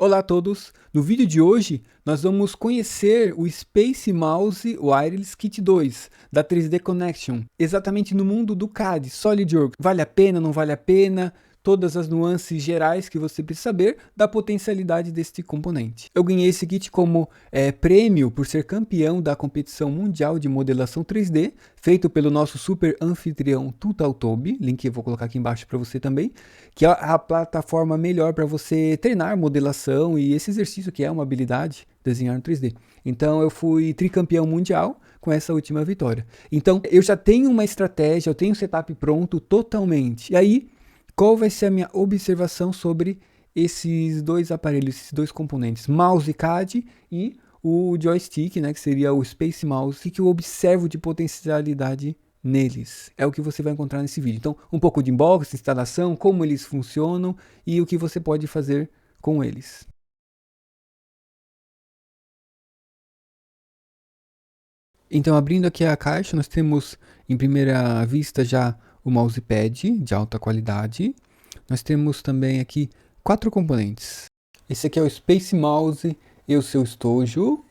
Olá a todos! No vídeo de hoje nós vamos conhecer o Space Mouse Wireless Kit 2 da 3D Connection, exatamente no mundo do CAD, SolidWorks. Vale a pena, não vale a pena? Todas as nuances gerais que você precisa saber da potencialidade deste componente. Eu ganhei esse kit como prêmio por ser campeão da competição mundial de modelação 3D, feito pelo nosso super anfitrião Tutaltobi, link eu vou colocar aqui embaixo para você também, que é a plataforma melhor para você treinar modelação e esse exercício que é uma habilidade, desenhar no 3D. Então eu fui tricampeão mundial com essa última vitória. Então eu já tenho uma estratégia, eu tenho o setup pronto totalmente. E aí, qual vai ser a minha observação sobre esses dois aparelhos, esses dois componentes, mouse CAD e o joystick, né, que seria o Space Mouse, que eu observo de potencialidade neles. É o que você vai encontrar nesse vídeo. Então, um pouco de unboxing, instalação, como eles funcionam e o que você pode fazer com eles. Então, abrindo aqui a caixa, nós temos em primeira vista já o mousepad de alta qualidade. Nós temos também aqui 4 componentes. Esse aqui é o Space Mouse e o seu estojo.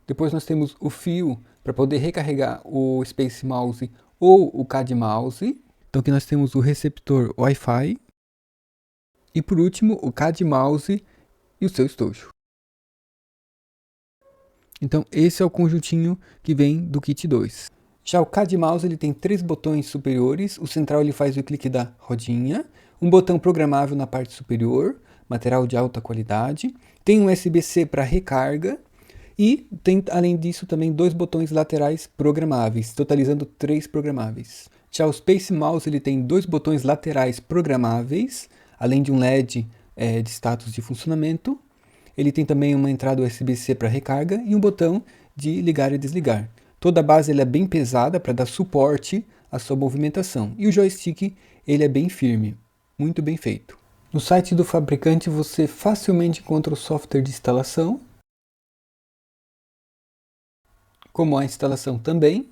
Depois nós temos o fio para poder recarregar o Space Mouse ou o CAD Mouse. Então aqui nós temos o receptor Wi-Fi. E por último, o CAD Mouse e o seu estojo. Então esse é o conjuntinho que vem do kit 2. Já o CAD Mouse ele tem 3 botões superiores, o central ele faz o clique da rodinha, um botão programável na parte superior, material de alta qualidade, tem um USB-C para recarga e tem além disso também 2 botões laterais programáveis, totalizando 3 programáveis. Já o Space Mouse ele tem 2 botões laterais programáveis, além de um LED de status de funcionamento. Ele tem também uma entrada USB-C para recarga e um botão de ligar e desligar. Toda a base ele é bem pesada para dar suporte à sua movimentação. E o joystick ele é bem firme, muito bem feito. No site do fabricante você facilmente encontra o software de instalação, como a instalação também.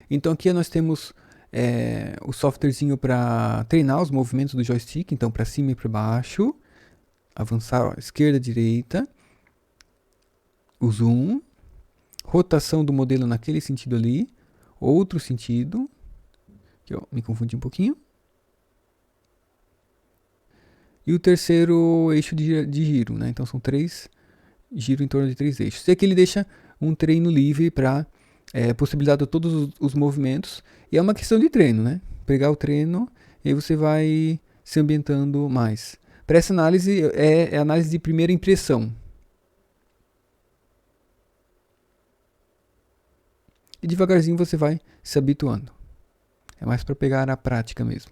Então aqui nós temos o softwarezinho para treinar os movimentos do joystick, então para cima e para baixo, avançar esquerda, direita, o zoom, rotação do modelo naquele sentido ali, outro sentido, que eu me confundi um pouquinho, e o terceiro eixo de giro, né? Então são 3 giro em torno de 3 eixos. E aqui ele deixa um treino livre para possibilitar todos os movimentos, e é uma questão de treino, né? Pegar o treino e você vai se ambientando mais. Para essa análise é análise de primeira impressão. E devagarzinho você vai se habituando. É mais para pegar a prática mesmo.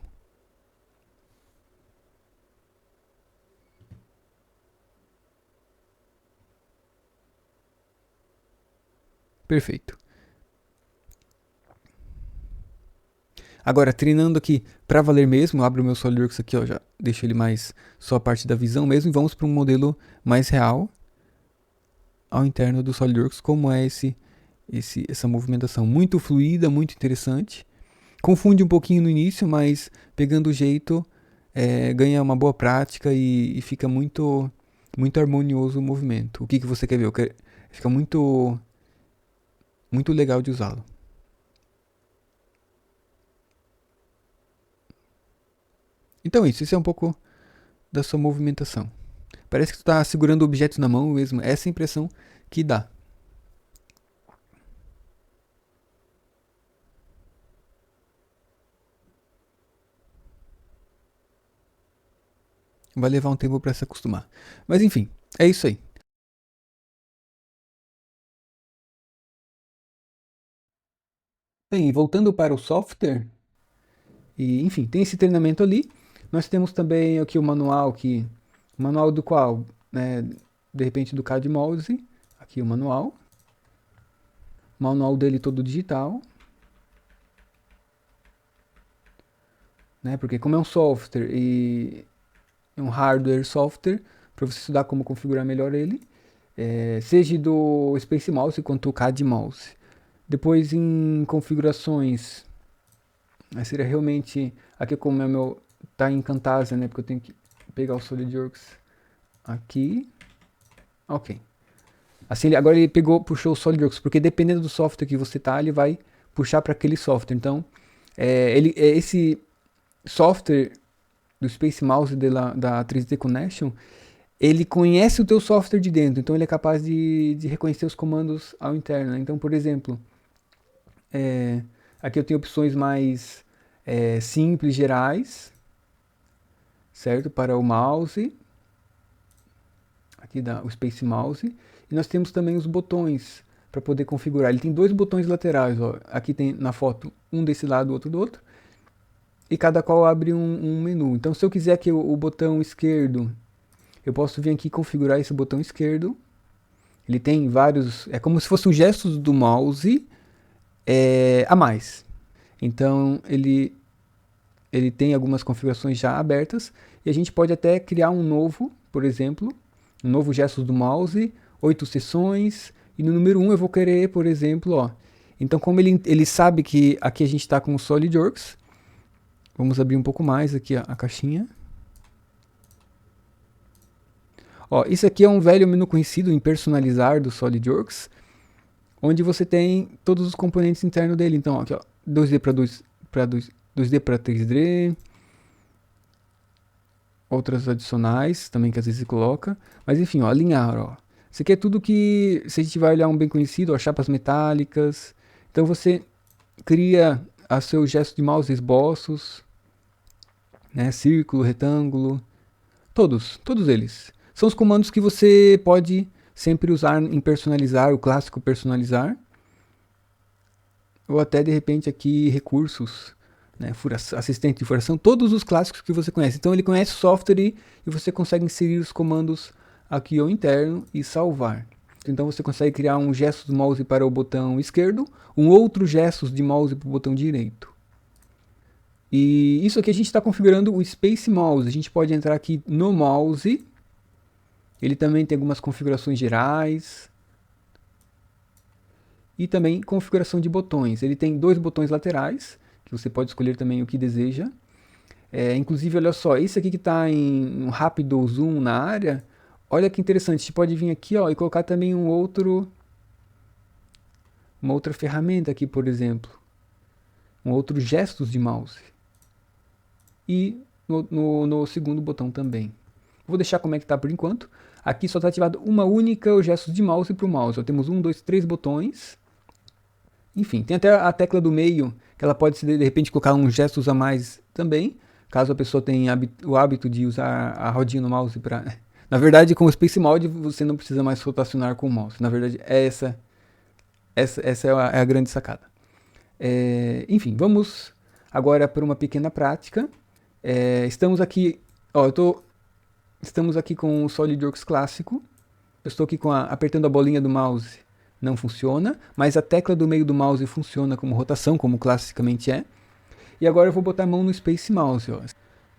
Perfeito. Agora, treinando aqui para valer mesmo, abro o meu SolidWorks aqui, ó, já deixo ele mais só a parte da visão mesmo, e vamos para um modelo mais real ao interno do SolidWorks, como é essa movimentação muito fluida, muito interessante. Confunde um pouquinho no início, mas pegando o jeito, ganha uma boa prática e fica muito harmonioso o movimento. O que você quer ver? Fica muito legal de usá-lo. Então isso é um pouco da sua movimentação. Parece que tu está segurando objetos na mão mesmo, essa é a impressão que dá. Vai levar um tempo para se acostumar. Mas enfim, é isso aí. Bem, voltando para o software, e enfim, tem esse treinamento ali. Nós temos também aqui o manual, manual do qual, né, de repente do CAD Mouse, aqui o manual dele todo digital, né, porque como é um software e um hardware software, para você estudar como configurar melhor ele, seja do Space Mouse quanto do CAD Mouse. Depois em configurações, seria realmente, aqui como é tá em Camtasia, né? Porque eu tenho que pegar o SolidWorks aqui. Ok. Assim, agora ele puxou o SolidWorks, porque dependendo do software que você tá, ele vai puxar para aquele software. Então, esse software do Space Mouse da 3D Connection, ele conhece o teu software de dentro, então ele é capaz de reconhecer os comandos ao interno, né? Então, por exemplo, aqui eu tenho opções mais simples, gerais, certo? Para o mouse, aqui dá o Space Mouse, e nós temos também os botões para poder configurar. Ele tem dois botões laterais, ó. Aqui tem na foto um desse lado, outro do outro, e cada qual abre um menu. Então, se eu quiser que o botão esquerdo, eu posso vir aqui e configurar esse botão esquerdo. Ele tem vários, é como se fossem os gestos do mouse a mais. Então, ele tem algumas configurações já abertas, e a gente pode até criar um novo, por exemplo, um novo gestos do mouse, 8 sessões, e no número 1 eu vou querer, por exemplo, ó. Então, como ele sabe que aqui a gente está com o SolidWorks, vamos abrir um pouco mais aqui a caixinha. Ó, isso aqui é um velho menu conhecido em personalizar do SolidWorks, onde você tem todos os componentes internos dele. Então, aqui, ó, 2D para 2D para 3D, outras adicionais também que às vezes você coloca, mas enfim, ó, alinhar, ó. Isso aqui é tudo que, se a gente vai olhar um bem conhecido, ó, chapas metálicas. Então você cria a seu gesto de mouse, esboços, né, círculo, retângulo, todos eles. São os comandos que você pode sempre usar em personalizar, o clássico personalizar, ou até de repente aqui recursos, né, assistente de furação, todos os clássicos que você conhece. Então ele conhece o software e você consegue inserir os comandos aqui ao interno e salvar. Então você consegue criar um gesto de mouse para o botão esquerdo, um outro gesto de mouse para o botão direito. E isso aqui a gente está configurando o Space Mouse. A gente pode entrar aqui no mouse. Ele também tem algumas configurações gerais. E também configuração de botões. Ele tem dois botões laterais, que você pode escolher também o que deseja. Inclusive, olha só, esse aqui que está em um rápido zoom na área, olha que interessante, você pode vir aqui, ó, e colocar também uma outra ferramenta aqui, por exemplo. Outros gestos de mouse. E no segundo botão também. Vou deixar como é que está por enquanto. Aqui só está ativado uma única o gesto de mouse para o mouse. Temos 1, 2, 3 botões. Enfim, tem até a tecla do meio, que ela pode de repente colocar uns gestos a mais também, caso a pessoa tenha o hábito de usar a rodinha no mouse para... Na verdade, com o Space Mode você não precisa mais rotacionar com o mouse. Na verdade, essa é a grande sacada. Enfim, vamos agora para uma pequena prática. Estamos aqui, ó, estamos aqui com o SolidWorks clássico. Eu estou aqui apertando a bolinha do mouse, não funciona, mas a tecla do meio do mouse funciona como rotação, como classicamente é. E agora eu vou botar a mão no Space Mouse, ó.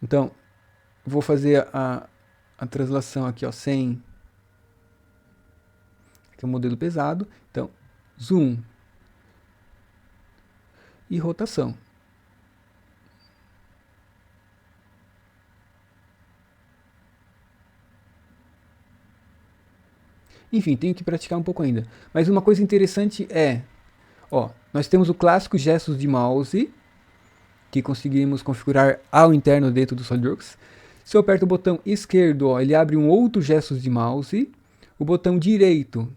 Então, vou fazer a translação aqui, ó, sem... Aqui é o modelo pesado. Então, zoom e rotação. Enfim, tenho que praticar um pouco ainda. Mas uma coisa interessante ó, nós temos o clássico gestos de mouse, que conseguimos configurar ao interno dentro do SolidWorks. Se eu aperto o botão esquerdo, ó, ele abre um outro gestos de mouse. O botão direito,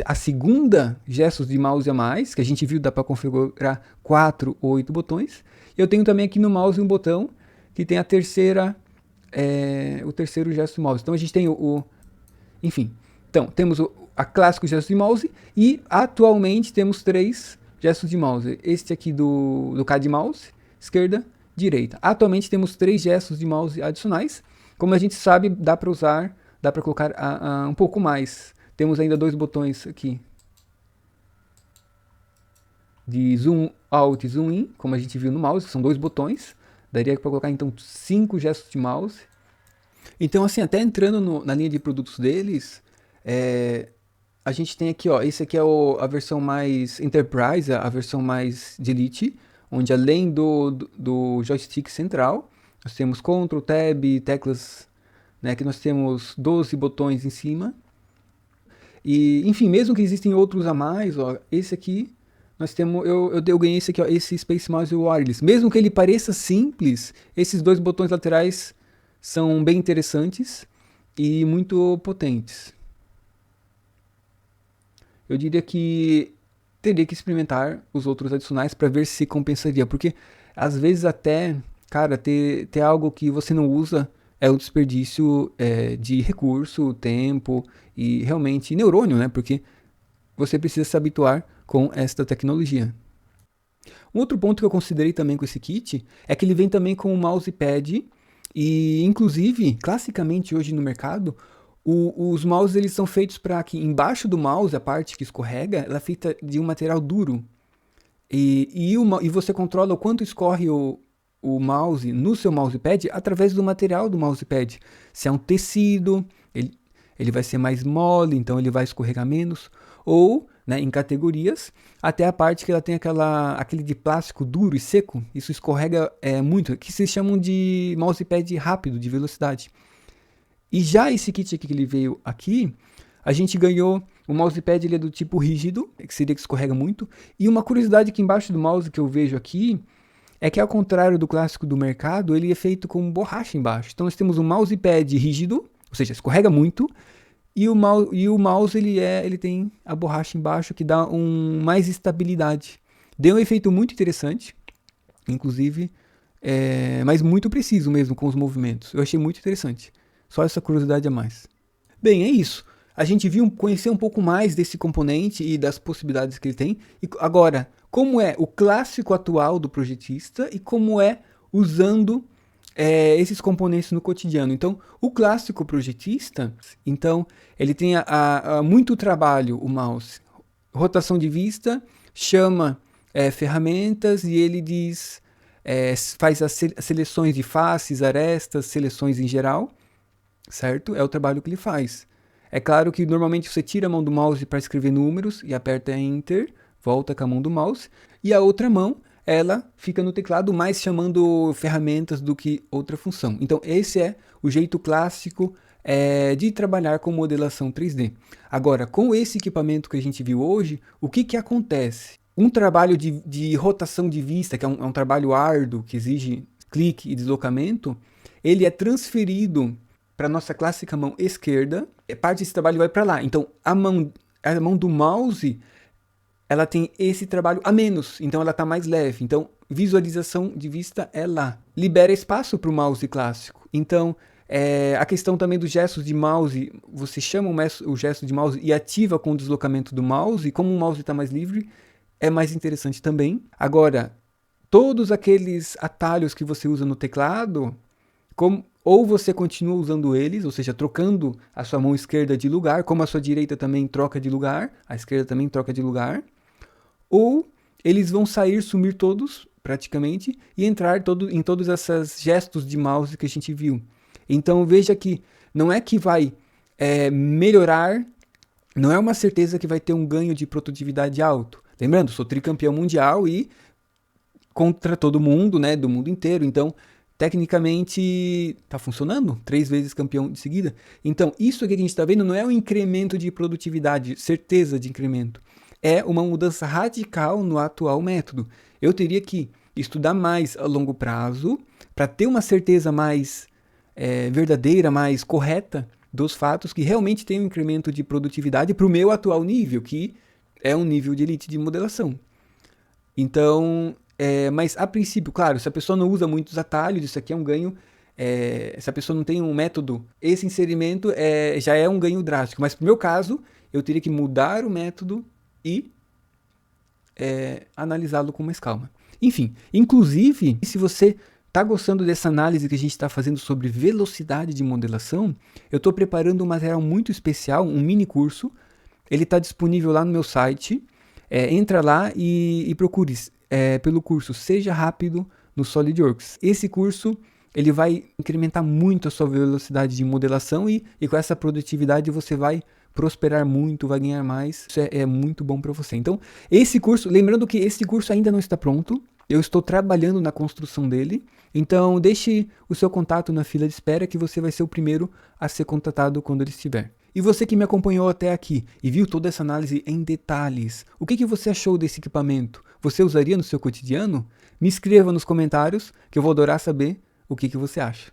a segunda gestos de mouse a mais, que a gente viu, dá para configurar 4 ou 8 botões. Eu tenho também aqui no mouse um botão que tem o terceiro gesto de mouse. Então a gente tem enfim, então temos a clássico gesto de mouse e atualmente temos 3 gestos de mouse. Este aqui do CAD mouse, esquerda, direita. Atualmente temos 3 gestos de mouse adicionais. Como a gente sabe, dá para usar, dá para colocar um pouco mais. Temos ainda 2 botões aqui de zoom out e zoom in, como a gente viu no mouse, são 2 botões. Daria para colocar então 5 gestos de mouse. Então, assim, até entrando na linha de produtos deles, a gente tem aqui, ó, esse aqui é a versão mais Enterprise, a versão mais de Elite, onde além do joystick central, nós temos Ctrl, Tab, teclas, né, que nós temos 12 botões em cima. E, enfim, mesmo que existem outros a mais, ó, esse aqui, nós temos, eu ganhei esse aqui, ó, esse Space Mouse Wireless. Mesmo que ele pareça simples, esses dois botões laterais são bem interessantes e muito potentes. Eu diria que teria que experimentar os outros adicionais para ver se compensaria, porque às vezes até, cara, ter algo que você não usa é um desperdício de recurso, tempo e realmente neurônio, né? Porque você precisa se habituar com esta tecnologia. Um outro ponto que eu considerei também com esse kit é que ele vem também com um mousepad e, inclusive, classicamente hoje no mercado, os mouses eles são feitos para que embaixo do mouse, a parte que escorrega, ela é feita de um material duro. E você controla o quanto escorre o mouse no seu mousepad através do material do mousepad. Se é um tecido, ele vai ser mais mole, então ele vai escorregar menos. Ou, né, em categorias, até a parte que ela tem aquele de plástico duro e seco, isso escorrega muito, que se chamam de mousepad rápido, de velocidade. E já esse kit aqui que ele veio aqui, a gente ganhou o mousepad, ele é do tipo rígido, que seria que escorrega muito. E uma curiosidade aqui embaixo do mouse que eu vejo aqui, é que ao contrário do clássico do mercado, ele é feito com borracha embaixo. Então nós temos um mousepad rígido, ou seja, escorrega muito, e o mouse ele tem a borracha embaixo que dá mais estabilidade. Deu um efeito muito interessante, inclusive, mas muito preciso mesmo com os movimentos. Eu achei muito interessante. Só essa curiosidade a mais. Bem, é isso. A gente conhecer um pouco mais desse componente e das possibilidades que ele tem. E agora, como é o clássico atual do projetista e como é usando esses componentes no cotidiano. Então, o clássico projetista, então, ele tem muito trabalho, o mouse. Rotação de vista, chama ferramentas e ele diz, faz as seleções de faces, arestas, seleções em geral, certo? É o trabalho que ele faz. É claro que normalmente você tira a mão do mouse para escrever números e aperta Enter, volta com a mão do mouse, e a outra mão, ela fica no teclado mais chamando ferramentas do que outra função. Então esse é o jeito clássico de trabalhar com modelação 3D. Agora, com esse equipamento que a gente viu hoje, o que acontece? Um trabalho de rotação de vista, que é um trabalho árduo, que exige clique e deslocamento, ele é transferido para a nossa clássica mão esquerda, parte desse trabalho vai para lá. Então, a mão do mouse, ela tem esse trabalho a menos, então ela está mais leve. Então, visualização de vista é lá. Libera espaço para o mouse clássico. Então, a questão também dos gestos de mouse, você chama o gesto de mouse e ativa com o deslocamento do mouse, e como o mouse está mais livre, é mais interessante também. Agora, todos aqueles atalhos que você usa no teclado, ou você continua usando eles, ou seja, trocando a sua mão esquerda de lugar, como a sua direita também troca de lugar, a esquerda também troca de lugar, ou eles vão sumir todos, praticamente, e entrar em todos esses gestos de mouse que a gente viu. Então veja que não é que vai melhorar, não é uma certeza que vai ter um ganho de produtividade alto. Lembrando, sou tricampeão mundial e contra todo mundo, né, do mundo inteiro, então tecnicamente está funcionando, 3 vezes campeão de seguida. Então, isso aqui que a gente está vendo não é um incremento de produtividade, certeza de incremento. É uma mudança radical no atual método. Eu teria que estudar mais a longo prazo para ter uma certeza mais verdadeira, mais correta dos fatos que realmente tem um incremento de produtividade para o meu atual nível, que é um nível de elite de modelação. Então, mas a princípio, claro, se a pessoa não usa muitos atalhos, isso aqui é um ganho. Se a pessoa não tem um método, esse inserimento já é um ganho drástico. Mas no meu caso, eu teria que mudar o método e analisá-lo com mais calma. Enfim, inclusive, se você está gostando dessa análise que a gente está fazendo sobre velocidade de modelação, eu estou preparando um material muito especial, um mini curso. Ele está disponível lá no meu site. Entra lá e procure pelo curso Seja Rápido no SolidWorks. Esse curso ele vai incrementar muito a sua velocidade de modelação e com essa produtividade você vai prosperar muito, vai ganhar mais. Isso é muito bom para você. Então, esse curso, lembrando que esse curso ainda não está pronto, Eu estou trabalhando na construção dele, então deixe o seu contato na fila de espera que você vai ser o primeiro a ser contatado quando ele estiver. E você que me acompanhou até aqui e viu toda essa análise em detalhes, o que você achou desse equipamento? Você usaria no seu cotidiano? Me escreva nos comentários que eu vou adorar saber o que você acha.